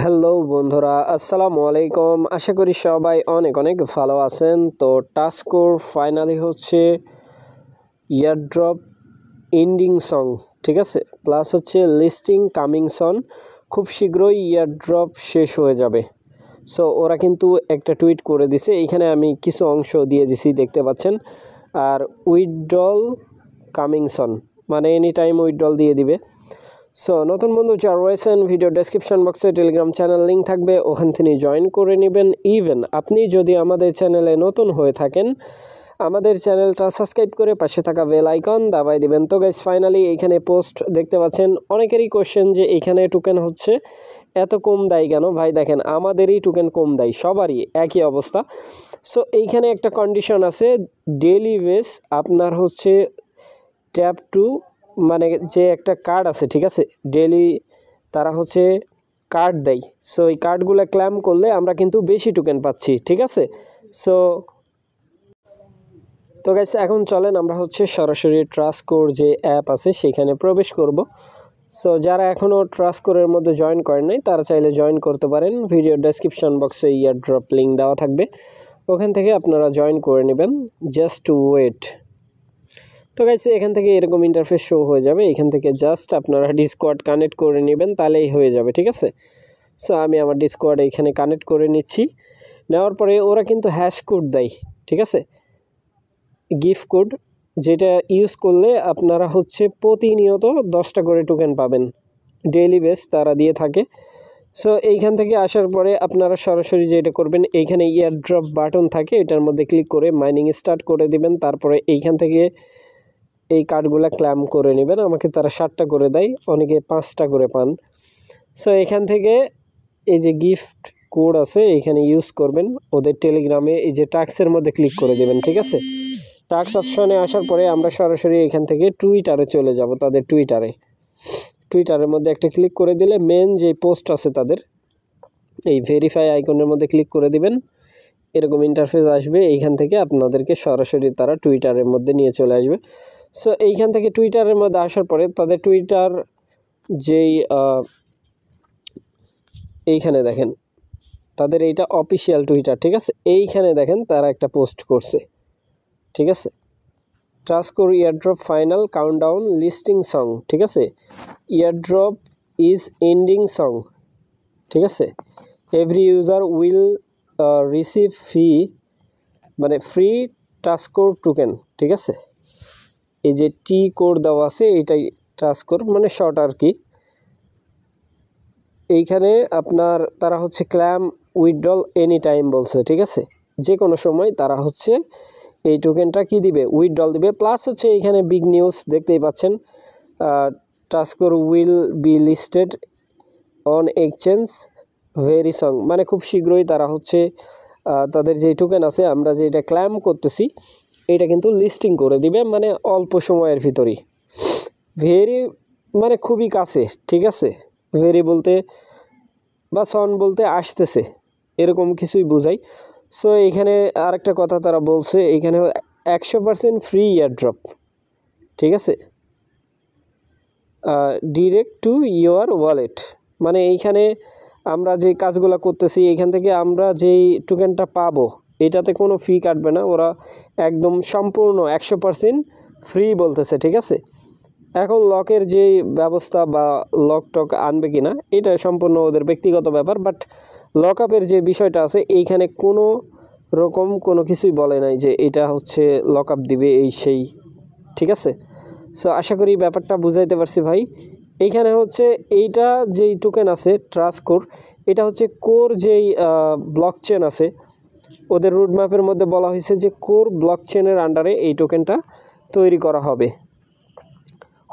Hello বন্ধুরা, আসসালামু আলাইকুম। আশা করি সবাই অনেক অনেক ভালো আছেন। তো টাস্কোর ফাইনালি হচ্ছে ইয়ারড্রপ এন্ডিং সং, ঠিক আছে, প্লাস হচ্ছে লিস্টিং কামিং সন। খুব শীঘ্রই ইয়ারড্রপ শেষ হয়ে যাবে। সো ওরা কিন্তু একটা টুইট করে দিছে, এইখানে আমি কিছু অংশ দিয়ে দিছি, দেখতে পাচ্ছেন। আর উইথড্রল কামিং সন মানে এনি টাইম উইথড্রল দিয়ে দিবে। সো নতুন বন্ধু যারা রয়েছেন, ভিডিও ডেসক্রিপশন বক্সে টেলিগ্রাম চ্যানেল লিঙ্ক থাকবে, ওখান থেকে জয়েন করে নেবেন। ইভেন আপনি যদি আমাদের চ্যানেলে নতুন হয়ে থাকেন, আমাদের চ্যানেলটা সাবস্ক্রাইব করে পাশে থাকা বেল আইকন দাবাই দিবেন। তো গাইস ফাইনালি এইখানে পোস্ট দেখতে পাচ্ছেন। অনেকেরই কোশ্চেন যে এইখানে টোকেন হচ্ছে এত কম দেয় কেন? ভাই দেখেন, আমাদেরই টোকেন কম দেয়, সবারই একই অবস্থা। সো এইখানে একটা কন্ডিশন আছে, ডেইলি বেস আপনার হচ্ছে ট্যাপ টু, মানে যে একটা কার্ড আছে, ঠিক আছে, ডেইলি তারা হচ্ছে কার্ড দেয়। সো এই কার্ডগুলো ক্লেম করলে আমরা কিন্তু বেশি টোকেন পাচ্ছি, ঠিক আছে। সো তো গাইস এখন চলেন আমরা হচ্ছে সরাসরি ট্রাস্টকোর যে অ্যাপ আছে সেখানে প্রবেশ করব। সো যারা এখনও ট্রাস্টকোরের মধ্যে জয়েন করেন নাই, তারা চাইলে জয়েন করতে পারেন। ভিডিও ডেসক্রিপশন বক্সে ইয়ারড্রপ লিঙ্ক দেওয়া থাকবে, ওখান থেকে আপনারা জয়েন করে নেবেন। Just wait. তো গাইস এখান থেকে এরকম ইন্টারফেস শো হয়ে যাবে। এখান থেকে জাস্ট আপনারা ডিসকর্ড কানেক্ট করে নেবেন, তাহলেই হয়ে যাবে, ঠিক আছে। সো আমি আমার ডিসকর্ড এখানে কানেক্ট করে নিচ্ছি। নেওয়ার পরে ওরা কিন্তু হ্যাশ কোড দেয়, ঠিক আছে, গিফট কোড, যেটা ইউজ করলে আপনারা হচ্ছে প্রতিনিয়ত 10টা করে টোকেন পাবেন। ডেইলি বেস তারা দিয়ে থাকে। সো এইখান থেকে আসার পরে আপনারা সরাসরি যেটা করবেন, এইখানে ইয়ারড্রপ বাটন থাকে, এটার মধ্যে ক্লিক করে মাইনিং স্টার্ট করে দিবেন। তারপরে এইখান থেকে এই কার্ডগুলো ক্লেম করে নেবেন। আমাকে তারা 7টা করে দেয়, অনেকে 5টা করে পান। সো এখান থেকে এই যে গিফট কোড আছে এখানে ইউজ করবেন। ওদের টেলিগ্রামে এই যে টাস্কের মধ্যে ক্লিক করে দেবেন, ঠিক আছে। টাস্ক অপশনে আসার পরে আমরা সরাসরি এখান থেকে টুইটারে চলে যাব। তাদের টুইটারের মধ্যে একটা ক্লিক করে দিলে মেন যে পোস্ট আছে তাদের, এই ভেরিফাই আইকনের মধ্যে ক্লিক করে দিবেন। এরকম ইন্টারফেস আসবে। এইখান থেকে আপনাদেরকে সরাসরি তারা টুইটারের মধ্যে নিয়ে চলে আসবে। সো এইখান থেকে টুইটারের মধ্যে আসার পরে তাদের টুইটার যেই এইখানে দেখেন তাদের এইটা অফিসিয়াল টুইটার, ঠিক আছে। এইখানে দেখেন তারা একটা পোস্ট করছে, ঠিক আছে, Trustcore airdrop final countdown listing soon, ঠিক আছে, ইয়ারড্রপ ইজ এন্ডিং সং, ঠিক আছে, every user will receive fee, মানে ফ্রি ট্রাস্টকোর টোকেন, ঠিক আছে। এই যে টি কোড দেওয়া আছে এটাই ট্রাস্টকোর, মানে শর্ট আর কি। এইখানে আপনার তারা হচ্ছে ক্লেম উইথড্রল এনি টাইম বলছে, ঠিক আছে, যে কোনো সময় তারা হচ্ছে এই টোকেনটা কি দিবে, উইথড্রল দিবে। প্লাস হচ্ছে এইখানে বিগ নিউজ দেখতেই পাচ্ছেন, Trustcore will be listed on exchange very soon, মানে খুব শীঘ্রই তারা হচ্ছে তাদের যে টোকেন আছে আমরা যেটা ক্লেম করতেছি এটা কিন্তু লিস্টিং করে দিবে, মানে অল্প সময়ের ভিতরেই। ভেরি মানে খুবই কাছে, ঠিক আছে। ভেরি বলতে বা সন বলতে আসতেছে, এরকম কিছুই বোঝায়। সো এখানে আরেকটা কথা তারা বলছে, এখানে 100% ফ্রি ইয়ারড্রপ, ঠিক আছে, ডিরেক্ট টু ইয়োর ওয়ালেট, মানে এইখানে আমরা যে কাজগুলো করতেছি এইখান থেকে আমরা যেই টোকেনটা পাবো এটাতে কোনো ফি কাটবে না, ওরা একদম সম্পূর্ণ 100% ফ্রি বলতেছে, ঠিক আছে। এখন লকের যে ব্যবস্থা বা লক টক আনবে কিনা এটা সম্পূর্ণ ওদের ব্যক্তিগত ব্যাপার, বাট লক আপের যে বিষয়টা আছে এইখানে কোনো রকম কোনো কিছুই বলে নাই যে এটা হচ্ছে লক আপ দিবে এই সেই, ঠিক আছে। সো আশা করি ব্যাপারটা বুঝাইতে পারছি ভাই। এইখানে হচ্ছে এইটা যেই টোকেন আছে ট্রাস্টকোর, এটা হচ্ছে কোর যেই ব্লক চেন আছে, ওদের রুটম্যাপের মধ্যে বলা হয়েছে যে কোর ব্লক চেনের আন্ডারে এই টোকেনটা তৈরি করা হবে।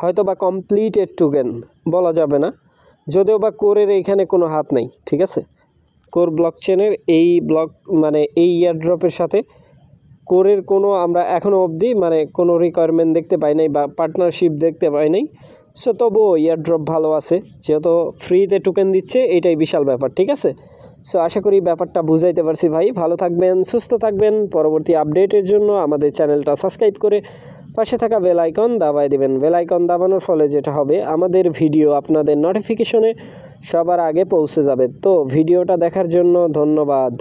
হয়তো বা কমপ্লিটেড টোকেন বলা যাবে না, যদিও বা কোরের এইখানে কোনো হাত নেই, ঠিক আছে। কোর ব্লক চেনের এই ব্লক মানে এই ইয়ারড্রপের সাথে কোরের কোনো আমরা এখনও অবধি মানে কোনো রিকোয়ারমেন্ট দেখতে পাই নাই বা পার্টনারশিপ দেখতে পাই নাই। সো তবুও ইয়ারড্রপ ভালো আছে, যেহেতু ফ্রিতে টোকেন দিচ্ছে এটাই বিশাল ব্যাপার, ঠিক আছে। সো আশা করি ব্যাপারটা বুঝাইতে পারছি ভাই। ভালো থাকবেন, সুস্থ থাকবেন। পরবর্তী আপডেটের জন্য আমাদের চ্যানেলটা সাবস্ক্রাইব করে পাশে থাকা বেল আইকন দাবায় দিবেন। বেল আইকন দাবানোর ফলে যেটা হবে, আমাদের ভিডিও আপনাদের নোটিফিকেশনে সবার আগে পৌঁছে যাবে। তো ভিডিওটা দেখার জন্য ধন্যবাদ।